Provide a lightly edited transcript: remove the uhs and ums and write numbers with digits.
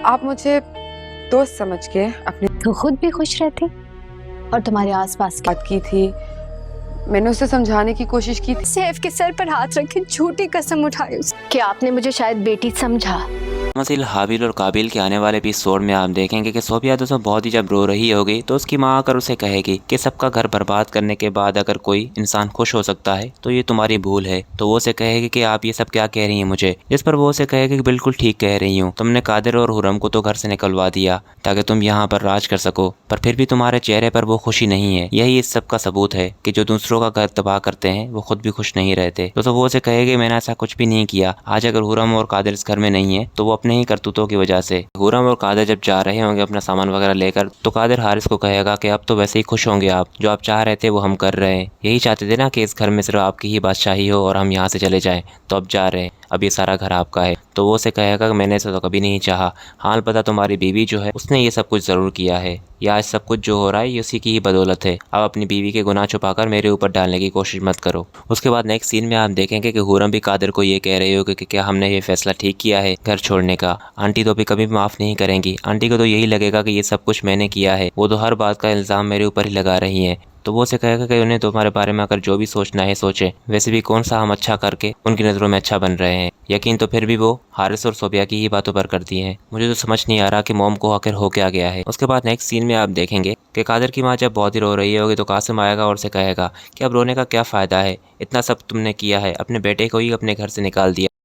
आप मुझे दोस्त समझ के अपने तो खुद भी खुश रहते और तुम्हारे आसपास बात की थी। मैंने उसे समझाने की कोशिश की थी। सैफ के सर पर हाथ रखे झूठी कसम उठाई कि आपने मुझे शायद बेटी समझा। मसील हाबिल और काबिल के आने वाले एपिसोड में आप देखेंगे कि सोफिया दोस्तों बहुत ही जब रो रही होगी तो उसकी माँ आकर उसे कहेगी कि सबका घर बर्बाद करने के बाद अगर कोई इंसान खुश हो सकता है तो ये तुम्हारी भूल है। तो वो उसे कहेगी कि आप ये सब क्या कह रही हैं मुझे, जिस पर वो उसे कहेगी कि बिल्कुल ठीक कह रही हूँ, तुमने कादिर और हुरम को तो घर से निकलवा दिया ताकि तुम यहाँ पर राज कर सको, पर फिर भी तुम्हारे चेहरे पर वो खुशी नहीं है। यही इस सब का सबूत है कि जो दूसरों का घर तबाह करते हैं वो खुद भी खुश नहीं रहते। तो वो उसे कहेगी मैंने ऐसा कुछ भी नहीं किया। आज अगर हुरम और कादिर इस घर में नहीं है तो वो अपने ही करतूतों की वजह से। हुरम और कादिर जब जा रहे होंगे अपना सामान वगैरह लेकर तो कादिर हारिस को कहेगा कि अब तो वैसे ही खुश होंगे आप, जो आप चाह रहे थे वो हम कर रहे हैं। यही चाहते थे ना कि इस घर में सिर्फ आपकी ही बादशाही हो और हम यहाँ से चले जाएं, तो अब जा रहे हैं, अब ये सारा घर आपका है। तो वो उसे कहेगा कि मैंने इसे तो कभी नहीं चाहा, हाल पता तुम्हारी बीवी जो है उसने ये सब कुछ ज़रूर किया है, या आज सब कुछ जो हो रहा है ये उसी की ही बदौलत है। अब अपनी बीवी के गुनाह छुपाकर मेरे ऊपर डालने की कोशिश मत करो। उसके बाद नेक्स्ट सीन में आप देखेंगे कि हुरम भी कादिर को ये कह रही होगी कि क्या हमने ये फैसला ठीक किया है घर छोड़ने का। आंटी तो भी कभी माफ़ नहीं करेंगी। आंटी को तो यही लगेगा कि ये सब कुछ मैंने किया है, वो तो हर बात का इल्ज़ाम मेरे ऊपर ही लगा रही हैं। तो वो उसे कहेगा कि उन्हें तुम्हारे बारे में अगर जो भी सोचना है सोचे, वैसे भी कौन सा हम अच्छा करके उनकी नज़रों में अच्छा बन रहे हैं। यकीन तो फिर भी वो हारिस और सोफिया की ही बातों पर करती हैं। मुझे तो समझ नहीं आ रहा कि मोम को आखिर हो क्या गया है। उसके बाद नेक्स्ट सीन में आप देखेंगे कि कादिर की माँ जब बहुत ही रो रही होगी तो कासिम आएगा और उसे कहेगा कि अब रोने का क्या फ़ायदा है, इतना सब तुमने किया है, अपने बेटे को ही अपने घर से निकाल दिया।